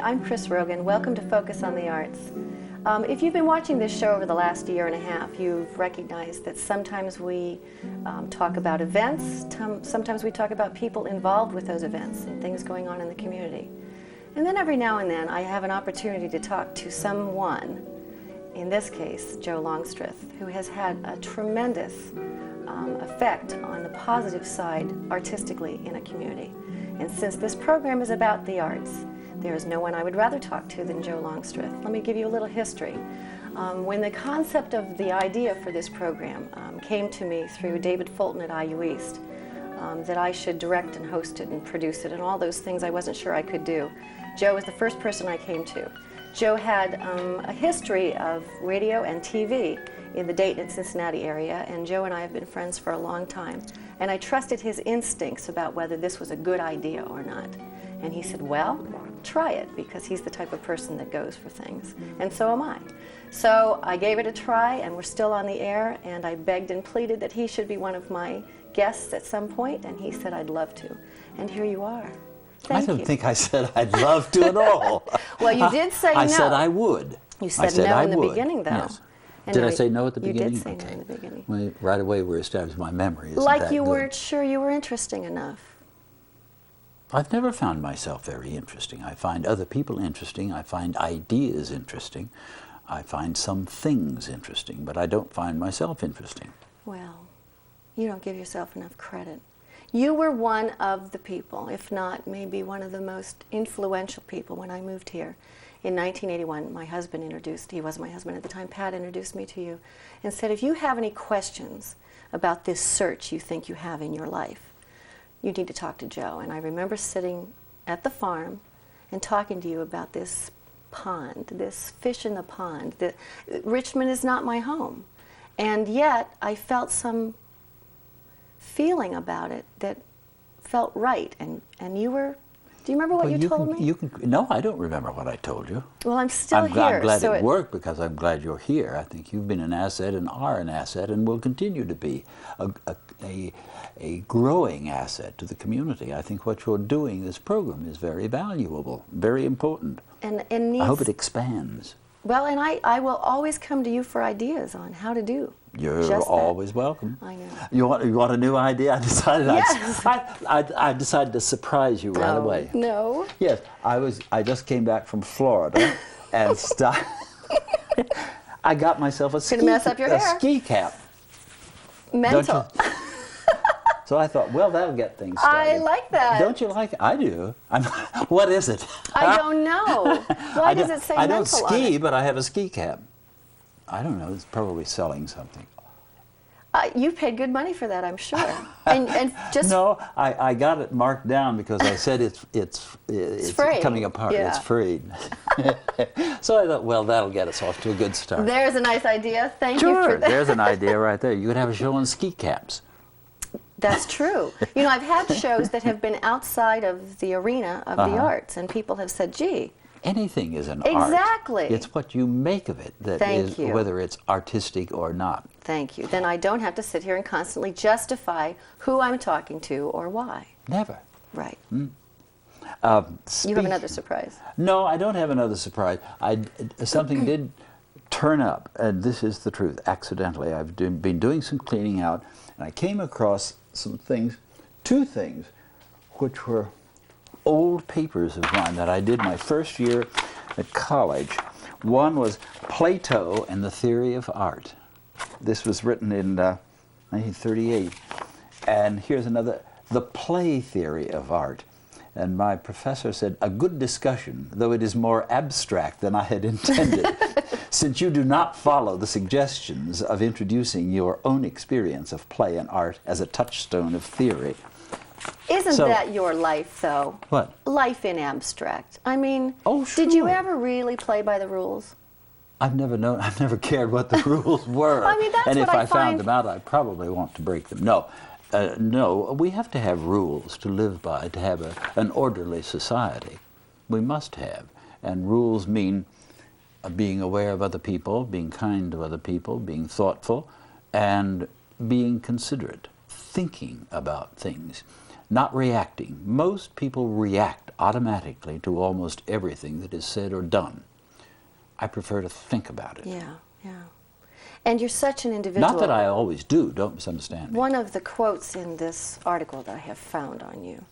I'm Chris Rogan. Welcome to Focus on the Arts. If you've been watching this show over the last year and a half, you've recognized that sometimes we talk about events, sometimes we talk about people involved with those events and things going on in the community. And then every now and then I have an opportunity to talk to someone, in this case Joe Longstreth, who has had a tremendous effect on the positive side artistically in a community. And since this program is about the arts, there is no one I would rather talk to than Joe Longstreth. Let me give you a little history. When the concept of the idea for this program came to me through David Fulton at IU East, that I should direct and host it and produce it and all those things I wasn't sure I could do, Joe was the first person I came to. Joe had a history of radio and TV in the Dayton and Cincinnati area, and Joe and I have been friends for a long time. And I trusted his instincts about whether this was a good idea or not. And he said, well, try it, because he's the type of person that goes for things. And so am I. So I gave it a try, and we're still on the air, and I begged and pleaded that he should be one of my guests at some point, and he said I'd love to. And here you are. Thank you. I don't think I said I'd love to at all. Well, you did say no. I said I would. You said no in the beginning, though. Yes. Did I say no at the beginning? You did say no in the beginning. Well, right away we're established my memory isn't like that you good. weren't sure you were interesting enough. I've never found myself very interesting. I find other people interesting. I find ideas interesting. I find some things interesting, but I don't find myself interesting. Well, you don't give yourself enough credit. You were one of the people, if not maybe one of the most influential people when I moved here. In 1981, my husband introduced, he was my husband at the time, Pat introduced me to you and said, if you have any questions about this search you think you have in your life, you need to talk to Joe. And I remember sitting at the farm and talking to you about this pond, this fish in the pond. Richmond is not my home. And yet I felt some feeling about it that felt right. And you were, do you remember what you told me? No, I don't remember what I told you. Well, I'm still here. I'm glad it worked, because I'm glad you're here. I think you've been an asset and are an asset and will continue to be a growing asset to the community. I think what you're doing, this program, is very valuable, very important. And needs, I hope it expands. Well, and I will always come to you for ideas on how to do. You're always welcome. I know. You want a new idea? I decided yes. I decided to surprise you right away. No. Yes, I just came back from Florida and I got myself a ski cap. Mental. So I thought, well, that'll get things started. I like that. Don't you like it? I do. What is it? I don't know. Why does it say mental on it? I don't ski, but I have a ski cap. I don't know. It's probably selling something. You paid good money for that, I'm sure. And just no, I got it marked down because I said it's free. Coming apart. Yeah. It's free. So I thought, well, that'll get us off to a good start. There's a nice idea. Thank you Sure, for that. there's an idea right there. You could have a show on ski caps. That's true. You know, I've had shows that have been outside of the arena of the arts, and people have said, gee. Anything is an art. Exactly. It's what you make of it that is whether it's artistic or not. Thank you. Then I don't have to sit here and constantly justify who I'm talking to or why. Never. Right. Mm. You have another surprise. No, I don't have another surprise. Something did turn up, and this is the truth, accidentally. I've been doing some cleaning out, and I came across some things, two things, which were old papers of mine that I did my first year at college. One was Plato and the Theory of Art. This was written in 1938. And here's another, The Play Theory of Art. And my professor said, a good discussion, though it is more abstract than I had intended, since you do not follow the suggestions of introducing your own experience of play and art as a touchstone of theory. Isn't that your life, though? What? Life in abstract. I mean, sure. Did you ever really play by the rules? I've never cared what the rules were. I mean, that's and what if I I found them out, I'd probably want to break them. No. No, we have to have rules to live by, to have an orderly society. We must have. And rules mean being aware of other people, being kind to other people, being thoughtful, and being considerate, thinking about things. not reacting. Most people react automatically to almost everything that is said or done. I prefer to think about it. Yeah, yeah. And you're such an individual. Not that I always do, don't misunderstand me. One of the quotes in this article that I have found on you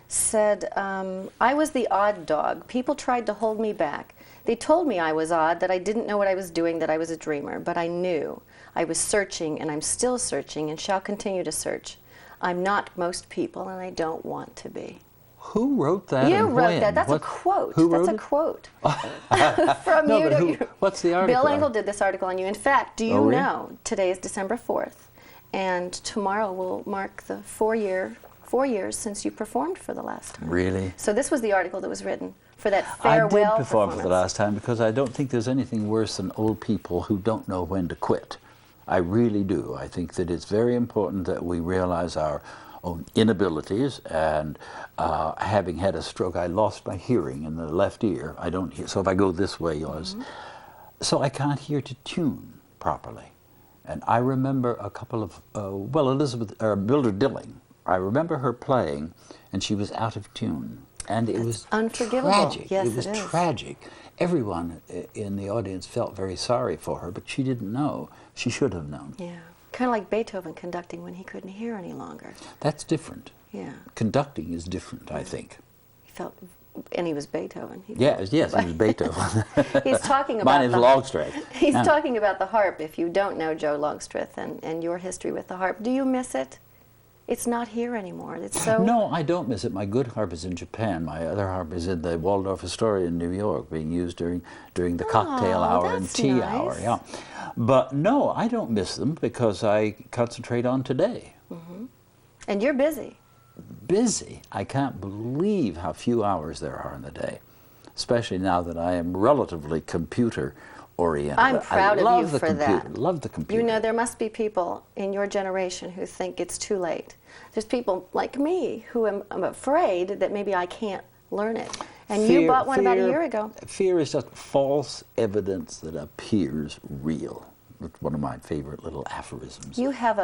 said, I was the odd dog. People tried to hold me back. They told me I was odd, that I didn't know what I was doing, that I was a dreamer, but I knew. I was searching, and I'm still searching, and shall continue to search. I'm not most people, and I don't want to be. Who wrote that? You and wrote when? that. That's What? a quote. Who That's wrote a quote from No, you. but who, what's the article? Bill Engel did this article on you. In fact, do you Oh, really? know today is December 4th, and tomorrow will mark the 4 years since you performed for the last time. Really? So this was the article that was written for that farewell I did perform for the performance. last time because I don't think there's anything worse than old people who don't know when to quit. I really do. I think that it's very important that we realize our own inabilities, and having had a stroke, I lost my hearing in the left ear. I don't hear, so if I go this way, so I can't hear to tune properly. And I remember a couple of, Mildred Dilling, I remember her playing, and she was out of tune. And it was unforgivable. tragic. Yes, it was tragic. Everyone in the audience felt very sorry for her, but she didn't know. She should have known. Yeah, kind of like Beethoven conducting when he couldn't hear any longer. That's different. Yeah. Conducting is different, I think. He felt, and he was Beethoven. Yes, he was Beethoven. He's talking about My name's Longstreth. He's talking about the harp. If you don't know Joe Longstreth and your history with the harp, do you miss it? It's not here anymore. It's so... No, I don't miss it. My good harp is in Japan. My other harp is in the Waldorf Astoria in New York, being used during the cocktail hour and tea hour. Yeah, but no, I don't miss them because I concentrate on today. Mm-hmm. And you're busy. Busy. I can't believe how few hours there are in the day, especially now that I am relatively computer oriented. I'm proud of you for computer. that. Love the computer. You know, there must be people in your generation who think it's too late. There's people like me who am afraid that maybe I can't learn it. And you bought one about a year ago. Fear is just false evidence that appears real. It's one of my favorite little aphorisms. You have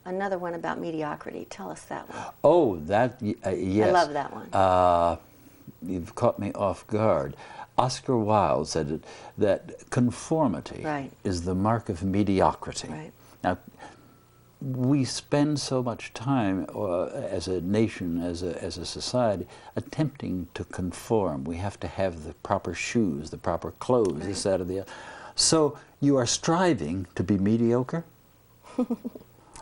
another one about mediocrity. Tell us that one. Oh, that, yes. I love that one. You've caught me off guard. Oscar Wilde said that conformity is the mark of mediocrity. Right. Now, we spend so much time as a nation, as a society, attempting to conform. We have to have the proper shoes, the proper clothes, this, that, or the other. So you are striving to be mediocre?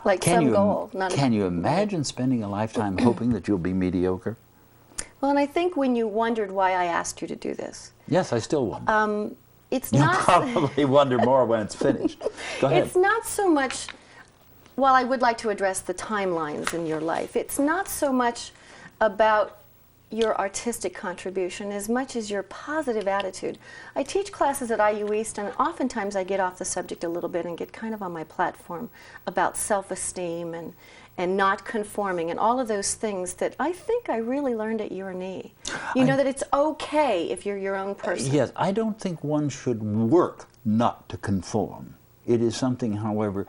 Like some goal. Can you imagine spending a lifetime hoping that you'll be mediocre? Well, and I think when you wondered why I asked you to do this. Yes, I still wonder. It's You'll not... probably wonder more when it's finished. Go ahead. It's not so much... Well, I would like to address the timelines in your life. It's not so much about your artistic contribution as much as your positive attitude. I teach classes at IU East, and oftentimes I get off the subject a little bit and get kind of on my platform about self-esteem and not conforming and all of those things that I think I really learned at your knee. You know that it's okay if you're your own person. Yes, I don't think one should work not to conform. It is something, however,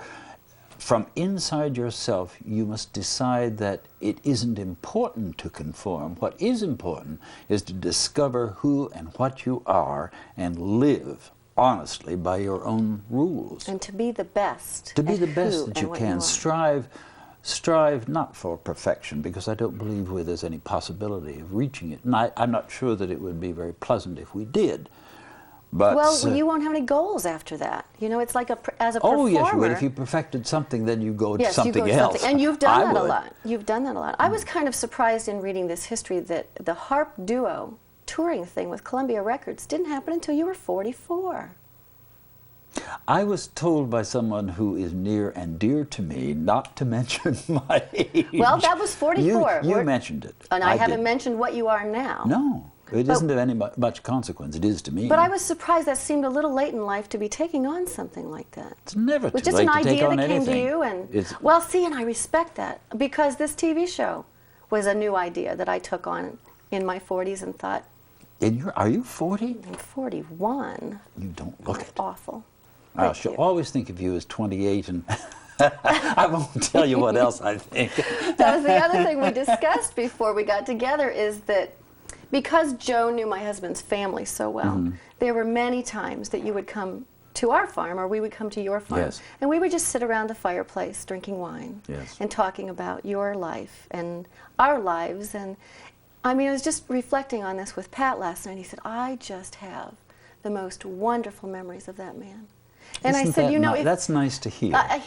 from inside yourself, you must decide that it isn't important to conform. What is important is to discover who and what you are and live honestly by your own rules. And to be the best. To be the best that you can. Strive not for perfection, because I don't believe there's any possibility of reaching it. And I'm not sure that it would be very pleasant if we did. But, well, you won't have any goals after that. You know, it's like as a performer. Oh, yes, you would. If you perfected something, then you go to something else. Something. And you've done that a lot. You've done that a lot. I was kind of surprised in reading this history that the harp duo touring thing with Columbia Records didn't happen until you were 44. I was told by someone who is near and dear to me not to mention my age. Well, that was 44. You mentioned it. And I haven't mentioned what you are now. No. It isn't of any much consequence. It is to me. But I was surprised that seemed a little late in life to be taking on something like that. It's never too late to take on anything. It was just an idea that came to you, and well, see, and I respect that because this TV show was a new idea that I took on in my 40s and thought. Are you 40? I'm 41. You don't look it. Awful. I shall always think of you as 28 and. I won't tell you what else I think. That was the other thing we discussed before we got together, is that because Joe knew my husband's family so well, there were many times that you would come to our farm or we would come to your farm. Yes. And we would just sit around the fireplace drinking wine Yes. and talking about your life and our lives. And I mean, I was just reflecting on this with Pat last night. He said, I just have the most wonderful memories of that man. And I Isn't said, that you know, ni- if, that's nice to hear. I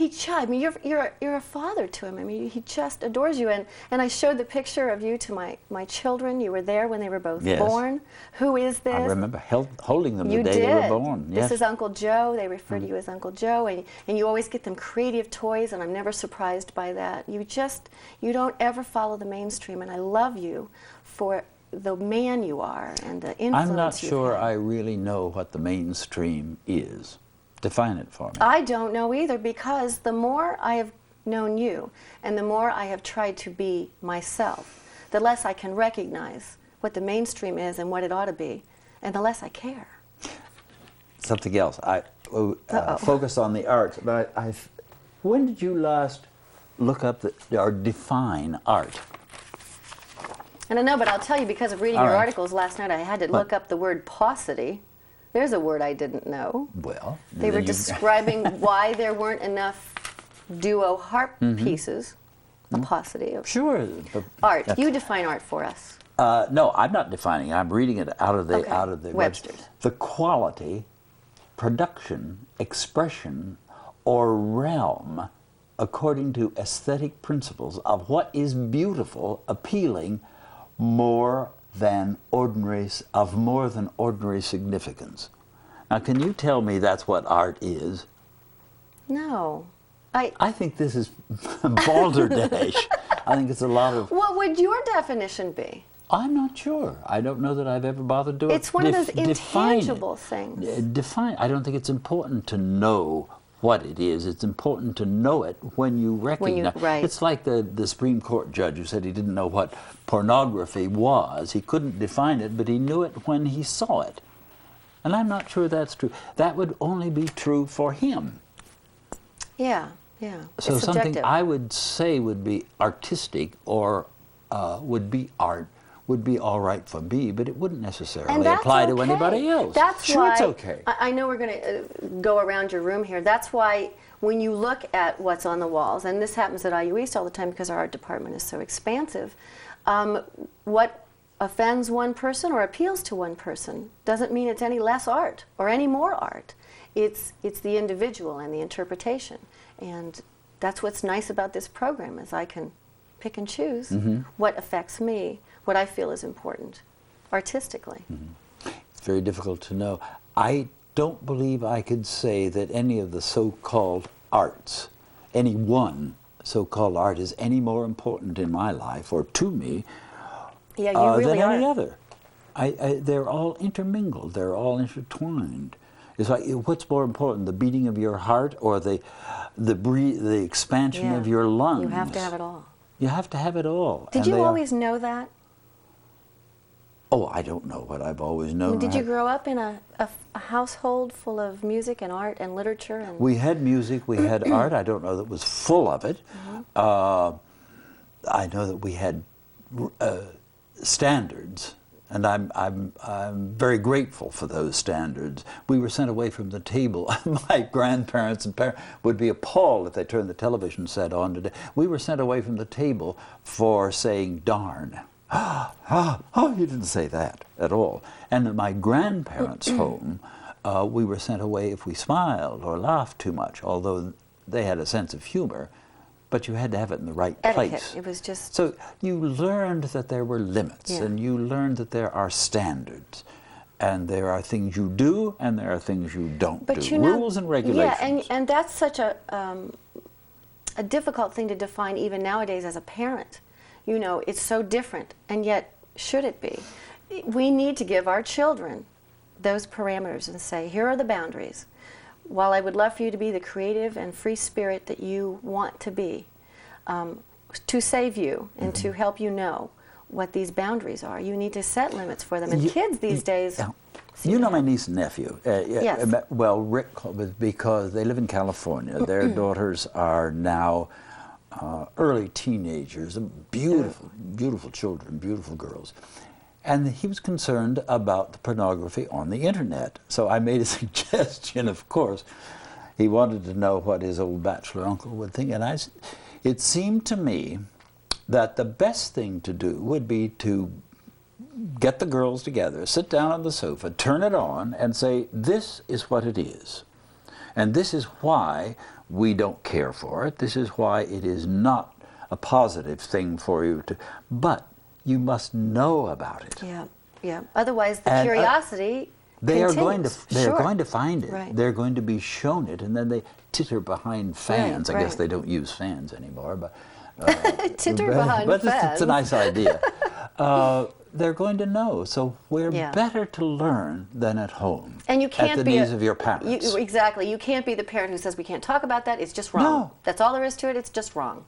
mean, you're a father to him. I mean, he just adores you. And I showed the picture of you to my children. You were there when they were both Yes. born. Who is this? I remember holding them You the day did. they were born. This Yes. is Uncle Joe. They refer to you as Uncle Joe, and you always get them creative toys, and I'm never surprised by that. You don't ever follow the mainstream, and I love you for the man you are and the influence I'm not you've sure had. I really know what the mainstream is. Define it for me. I don't know either, because the more I have known you and the more I have tried to be myself, the less I can recognize what the mainstream is and what it ought to be, and the less I care. Something else. I focus on the arts, but when did you last look up or define art? And I know, but I'll tell you, because of reading All your right. articles last night, I had to look up the word paucity. There's a word I didn't know. Well, They were then you- describing why there weren't enough duo harp pieces. A paucity of Sure. But, art. You define art for us. no, I'm not defining it. I'm reading it out of the Okay. Webster's. The quality, production, expression, or realm, according to aesthetic principles, of what is beautiful, appealing, more than ordinary significance. Now, can you tell me that's what art is? No. I think this is balderdash. I think it's a lot of. What would your definition be? I'm not sure. I don't know that I've ever bothered to. It's one of those define it. intangible things. Define. I don't think it's important to know what it is. It's important to know it when you recognize. right. It's like the Supreme Court judge who said he didn't know what pornography was. He couldn't define it, but he knew it when he saw it. And I'm not sure that's true. That would only be true for him. Yeah. So It's something subjective. I would say would be artistic or would be art would be all right for me, but it wouldn't necessarily And that's apply to okay. anybody else. That's sure, why it's okay. I know we're going to go around your room here. That's why when you look at what's on the walls, and this happens at IU East all the time because our art department is so expansive, what offends one person or appeals to one person doesn't mean it's any less art or any more art. It's the individual and the interpretation. And that's what's nice about this program, is I can pick and choose what affects me, what I feel is important artistically. It's very difficult to know. I don't believe I could say that any of the so-called arts, any one so-called art is any more important in my life or to me Yeah, you really than are. any other. They're all intermingled. They're all intertwined. It's like, what's more important, the beating of your heart or the expansion Yeah. of your lungs? You have to have it all. You have to have it all. Did And you they are- always know that? Oh, I don't know what I've always known. Did you grow up in a household full of music and art and literature? And We had music, we had art. I don't know that it was full of it. I know that we had standards, and I'm very grateful for those standards. We were sent away from the table. My grandparents and parents would be appalled if they turned the television set on today. We were sent away from the table for saying darn. Oh, you didn't say that at all. And at my grandparents' home, we were sent away if we smiled or laughed too much, although they had a sense of humor, but you had to have it in the right etiquette. place. It was just. So you learned that there were limits, Yeah. and you learned that there are standards, and there are things you do, and there are things you don't But do. you know, Rules and regulations. Yeah, and that's such a difficult thing to define even nowadays as a parent. You know, it's so different, and yet should it be? We need to give our children those parameters and say, here are the boundaries. While I would love for you to be the creative and free spirit that you want to be, to save you and to help you know what these boundaries are, you need to set limits for them. And kids these days... You know my niece and nephew. Yes. Well, Rick, because they live in California. Their daughters are now early teenagers, beautiful, beautiful children, beautiful girls. And he was concerned about the pornography on the internet. So I made a suggestion, of course. He wanted to know what his old bachelor uncle would think. And it seemed to me that the best thing to do would be to get the girls together, sit down on the sofa, turn it on, and say, this is what it is. And this is why we don't care for it. This is why it is not a positive thing for you to... But you must know about it. Yeah, yeah. Otherwise, the curiosity they are continues. going to find it. Right. They're going to be shown it, and then they titter behind fans. Right, I guess right. they don't use fans anymore, but Titter behind but fans. it's a nice idea. They're going to know. So we're better to learn than at home. And you can't at the be knees of your parents. Exactly. You can't be the parent who says we can't talk about that. It's just wrong. No. That's all there is to it. It's just wrong.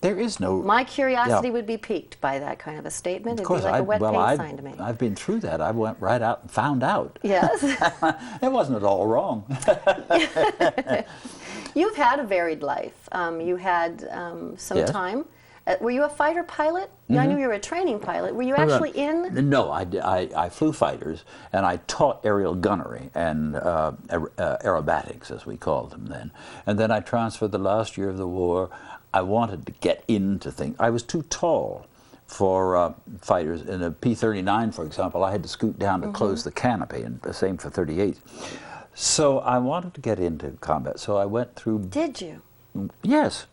There is no... My curiosity would be piqued by that kind of a statement. It'd be like a wet paint sign to me. I've been through that. I went right out and found out. Yes. It wasn't at all wrong. You've had a varied life. You had some time. Were you a fighter pilot? I knew you were a training pilot. Were you actually in? No, I flew fighters, and I taught aerial gunnery and aerobatics, as we called them then. And then I transferred the last year of the war. I wanted to get into things. I was too tall for fighters. In a P-39, for example, I had to scoot down to close the canopy, and the same for 38. So I wanted to get into combat, so I went through... Did you? Yes.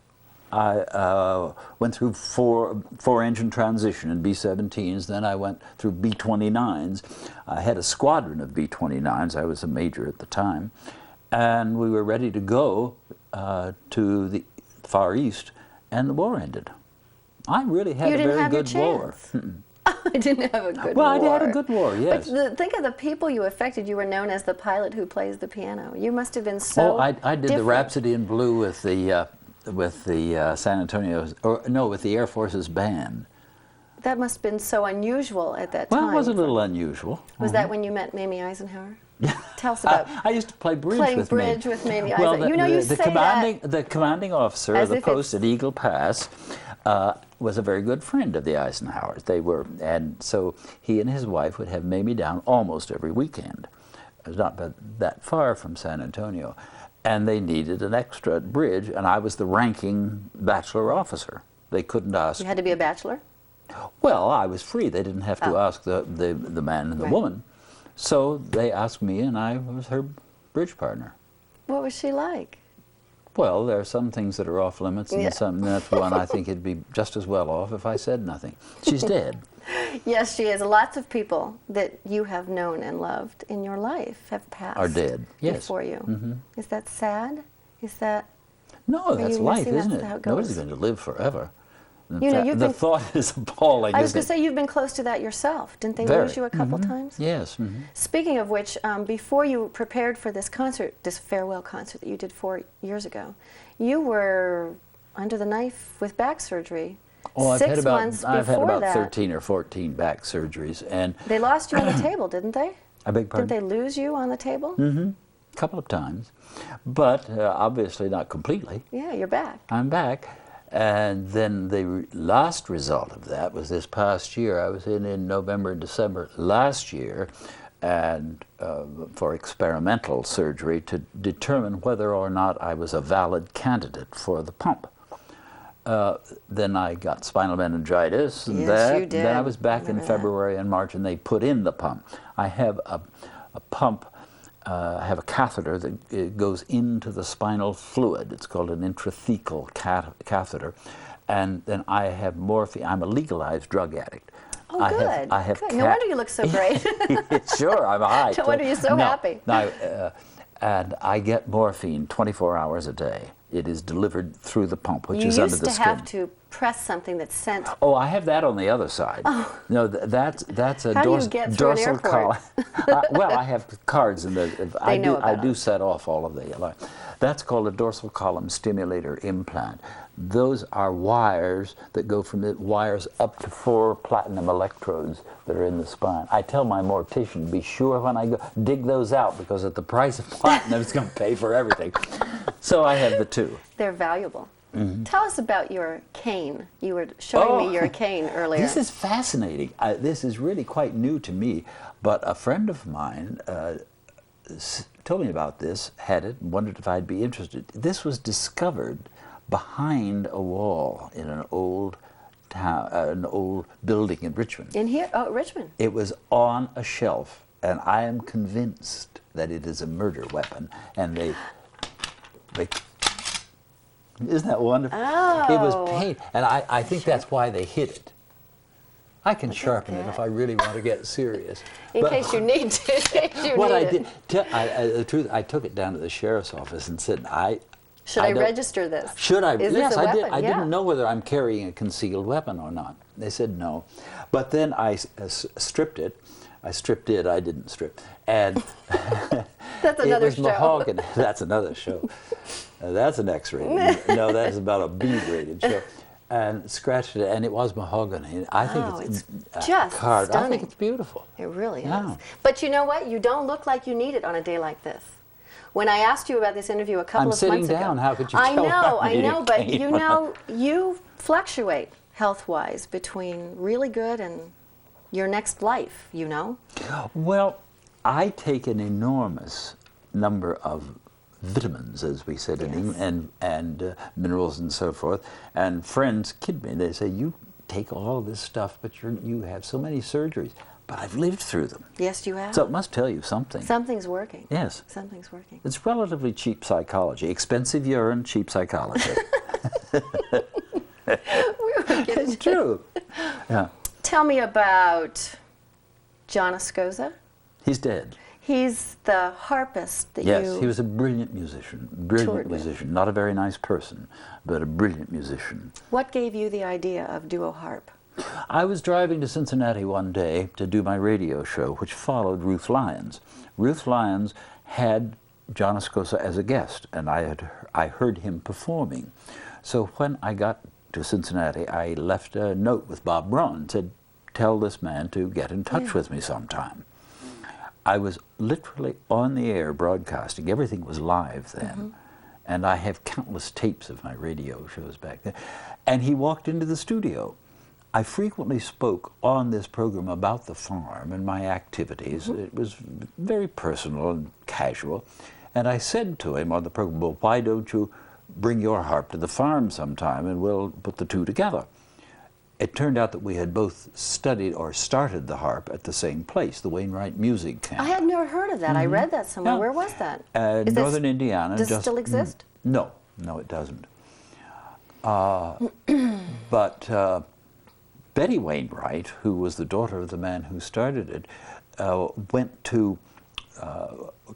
I went through four-engine transition in B-17s, then I went through B-29s. I had a squadron of B-29s. I was a major at the time. And we were ready to go to the Far East, and the war ended. I really had a very good war. I didn't have a good war. Well, I had a good war, yes. But think of the people you affected. You were known as the pilot who plays the piano. You must have been so I did different. the Rhapsody in Blue with the San Antonio, or no, with the Air Force's band. That must have been so unusual at that time. Well, it was a little unusual. Was that when you met Mamie Eisenhower? Tell us about I used to play bridge playing with bridge Mamie. with Mamie Well, Eisenhower. the commanding officer of As the if post at Eagle Pass was a very good friend of the Eisenhowers. They were, and so he and his wife would have Mamie down almost every weekend. It was not that far from San Antonio. And they needed an extra bridge, and I was the ranking bachelor officer. They couldn't ask. You had to be a bachelor? Well, I was free. They didn't have to ask the man and the woman. So they asked me, and I was her bridge partner. What was she like? Well, there are some things that are off limits, and that's one I think it'd be just as well off if I said nothing. She's dead. Yes, she is. Lots of people that you have known and loved in your life have passed. Are dead, yes. Before you. Is that sad? Is that... No, that's life, isn't it? How it goes? Nobody's going to live forever. The thought is appalling. I was going to say, you've been close to that yourself. Didn't they lose you a couple times? Yes. Speaking of which, before you prepared for this concert, this farewell concert that you did 4 years ago, you were under the knife with back surgery. Oh, I've had about that. 13 or 14 back surgeries, and they lost you on the table, didn't they? I beg pardon? Did they lose you on the table? A couple of times, but obviously not completely. Yeah, you're back. I'm back. And then the last result of that was this past year. I was in November and December last year, and for experimental surgery to determine whether or not I was a valid candidate for the pump. Then I got spinal meningitis, and yes, you did. Then I was back in February and March, and they put in the pump. I have a pump. I have a catheter that goes into the spinal fluid. It's called an intrathecal catheter. And then I have morphine. I'm a legalized drug addict. Oh, good. I have good. No wonder you look so great. Sure, I'm high. No wonder you're so happy. And I get morphine 24 hours a day. It is delivered through the pump, which is under the skin. You used to have to press something that's sent. Oh, I have that on the other side. Oh. No, that's a How do you get through an dorsal column. Well, I have cards in the. I do set off all of the alarm. That's called a dorsal column stimulator implant. Those are wires that go from the wires up to 4 platinum electrodes that are in the spine. I tell my mortician, be sure when I go, dig those out, because at the price of platinum, it's going to pay for everything. So I have the two. They're valuable. Tell us about your cane. You were showing me your cane earlier. This is fascinating. This is really quite new to me, but a friend of mine told me about this, had it, and wondered if I'd be interested. This was discovered behind a wall in an old town, an old building in Richmond. In here? Oh, Richmond. It was on a shelf, and I am convinced that it is a murder weapon. And they isn't that wonderful? Oh. It was paint, and I think that's why they hid it. I can sharpen it if I really want to get serious. In case you need to. What I did, the truth, I took it down to the sheriff's office and said, Should I register this? Should I? Is yes, this a I did. weapon? I Yeah. didn't know whether I'm carrying a concealed weapon or not. They said no. But then I stripped it. I stripped it. I didn't strip. And That's another it was show. mahogany. That's another show. That's an X-rated. No, that's about a B-rated show. And scratched it, and it was mahogany. I think it's just carved. I stunning. think it's beautiful. It really Yeah. is. But you know what? You don't look like you need it on a day like this. When I asked you about this interview a couple I'm of sitting months down. ago, How could you I tell know, I'm I know, eating but cane you when know, you fluctuate health-wise between really good and your next life. You know. Well, I take an enormous number of vitamins, as we said in England, and minerals and so forth. And friends kid me. They say, you take all of this stuff, but you have so many surgeries. But I've lived through them. Yes, you have. So it must tell you something. Something's working. Yes. Something's working. It's relatively cheap psychology. Expensive urine, cheap psychology. It's true. Yeah. Tell me about John Escosa. He's dead. He's the harpist that Yes, you... he was a brilliant musician. toured Brilliant with. musician. Not a very nice person, but a brilliant musician. What gave you the idea of duo harp? I was driving to Cincinnati one day to do my radio show, which followed Ruth Lyons. Ruth Lyons had John Escosa as a guest, and I heard him performing. So when I got to Cincinnati, I left a note with Bob Braun, said, tell this man to get in touch with me sometime. I was literally on the air broadcasting. Everything was live then. And I have countless tapes of my radio shows back then. And he walked into the studio. I frequently spoke on this program about the farm and my activities. It was very personal and casual. And I said to him on the program, well, why don't you bring your harp to the farm sometime and we'll put the two together. It turned out that we had both studied or started the harp at the same place, the Wainwright Music Camp. I had never heard of that. I read that somewhere. Yeah. Where was that? Northern Indiana. Does it still exist? No, it doesn't. But Betty Wainwright, who was the daughter of the man who started it, went to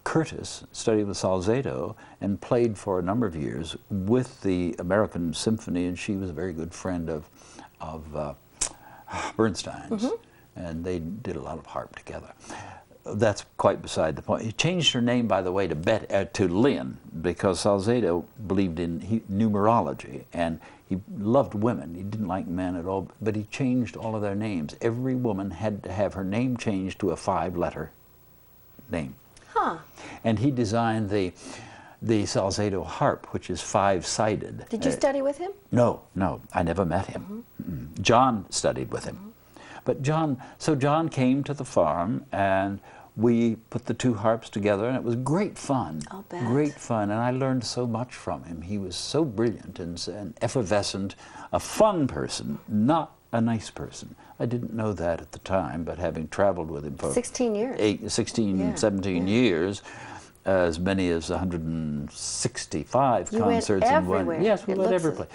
Curtis, studied with Salzedo, and played for a number of years with the American Symphony, and she was a very good friend of Bernstein's, and they did a lot of harp together. That's quite beside the point. He changed her name, by the way, to Lynn, because Salzedo believed in numerology, and he loved women. He didn't like men at all, but he changed all of their names. Every woman had to have her name changed to a 5-letter name. Huh. And he designed the Salzedo harp, which is 5-sided. Did you study with him? No, I never met him. John studied with him. But John came to the farm, and we put the two harps together, and it was great fun. I'll bet. Great fun, and I learned so much from him. He was so brilliant and effervescent, a fun person, not a nice person. I didn't know that at the time, but having traveled with him for 16 years. 17 years, as many as 165 You went concerts in one. everywhere. Yes, we It went looks every place.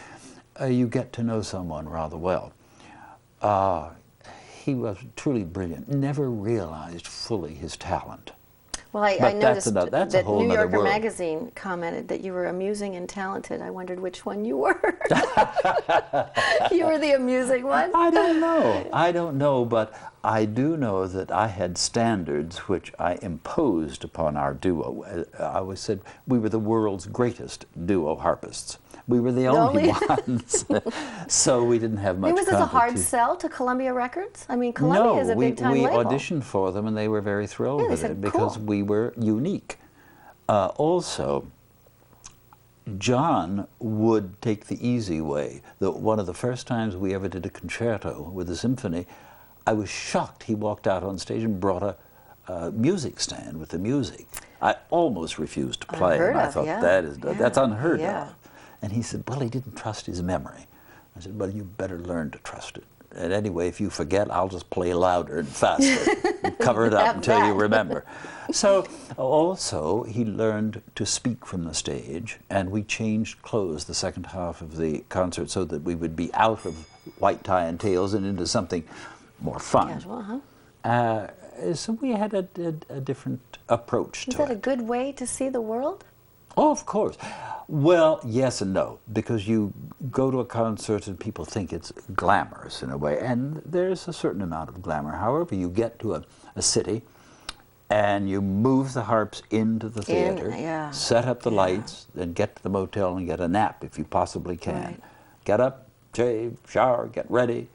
You get to know someone rather well. He was truly brilliant. Never realized fully his talent. Well, I But noticed that's a that whole New nother Yorker world. magazine commented that you were amusing and talented. I wondered which one you were. You were the amusing one? I don't know, but I do know that I had standards which I imposed upon our duo. I always said we were the world's greatest duo harpists. We were the only ones, so we didn't have much Was this a hard competition. sell to Columbia Records? I mean, Columbia is a big-time we label. auditioned for them, and they were very thrilled Yeah, they with said, it because "Cool." we were unique. Also, John would take the easy way. One of the first times we ever did a concerto with a symphony, I was shocked. He walked out on stage and brought a music stand with the music. I almost refused to play, and I thought, that's unheard of. And he said, well, he didn't trust his memory. I said, well, you better learn to trust it. And anyway, if you forget, I'll just play louder and faster and cover it up until you remember. So also, he learned to speak from the stage, and we changed clothes the second half of the concert so that we would be out of white tie and tails and into something more fun. Casual, So we had a different approach to it. Is that a good way to see the world? Oh, of course. Well, yes and no, because you go to a concert and people think it's glamorous in a way, and there's a certain amount of glamour. However, you get to a city and you move the harps into the theater, set up the lights, then get to the motel and get a nap if you possibly can. Right. Get up, shave, shower, get ready,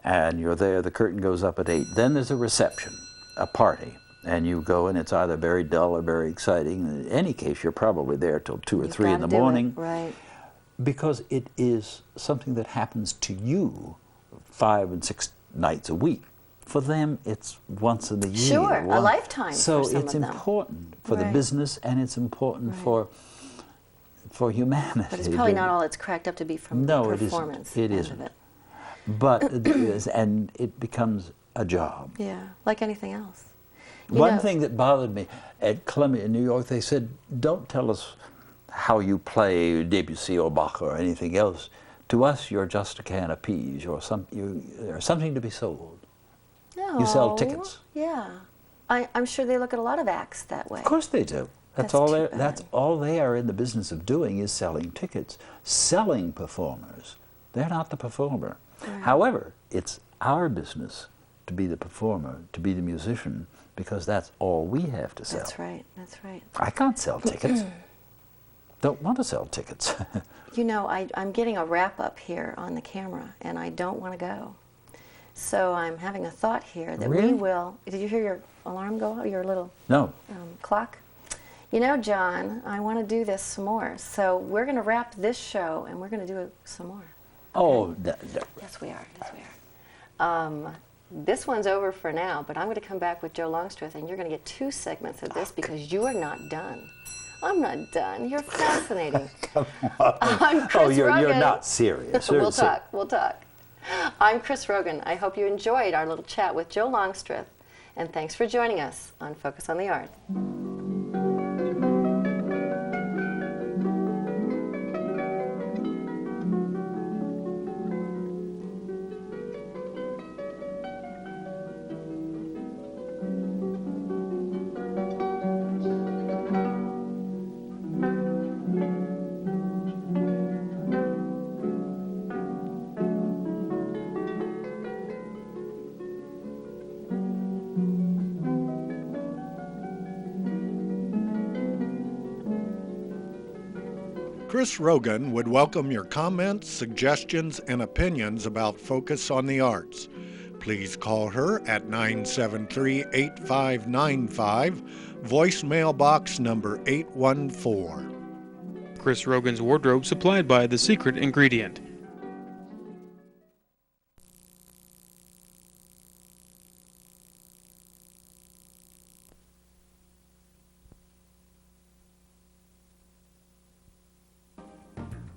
and you're there. The curtain goes up at 8. Then there's a reception, a party. And you go, and it's either very dull or very exciting. In any case, you're probably there till 2 or 3 in the morning. Right. Because it is something that happens to you 5 and 6 nights a week. For them, it's once in the year. Sure, a lifetime. So for some it's of them. important for the business, and it's important for humanity. But it's probably not all it's cracked up to be from the performance. It isn't. But it is, and it becomes a job. Yeah, like anything else. One thing that bothered me at Columbia in New York, they said, don't tell us how you play Debussy or Bach or anything else. To us, you're just a can of peas, or something to be sold. No. You sell tickets. Yeah. I'm sure they look at a lot of acts that way. Of course they do. That's all they are in the business of doing, is selling tickets. Selling performers. They're not the performer. Right. However, it's our business to be the performer, to be the musician, because that's all we have to sell. That's right, that's right. I can't sell tickets. Don't want to sell tickets. You know, I'm getting a wrap-up here on the camera, and I don't want to go. So I'm having a thought here that we will... Did you hear your alarm go off, your little clock? You know, John, I want to do this some more. So we're going to wrap this show, and we're going to do it some more. Okay? Oh, Yes, we are. Yes, we are. This one's over for now, but I'm going to come back with Joe Longstreth, and you're going to get 2 segments of this because you are not done. I'm not done. You're fascinating. Come on. I'm Chris Rogan. You're not serious. We'll talk. I'm Chris Rogan. I hope you enjoyed our little chat with Joe Longstreth, and thanks for joining us on Focus on the Arts. Chris Rogan would welcome your comments, suggestions, and opinions about Focus on the Arts. Please call her at 973-8595, voicemail box number 814. Chris Rogan's wardrobe supplied by The Secret Ingredient.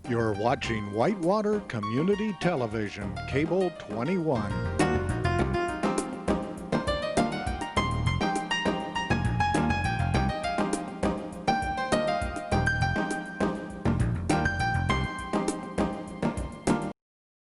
You're watching Whitewater Community Television, Cable 21.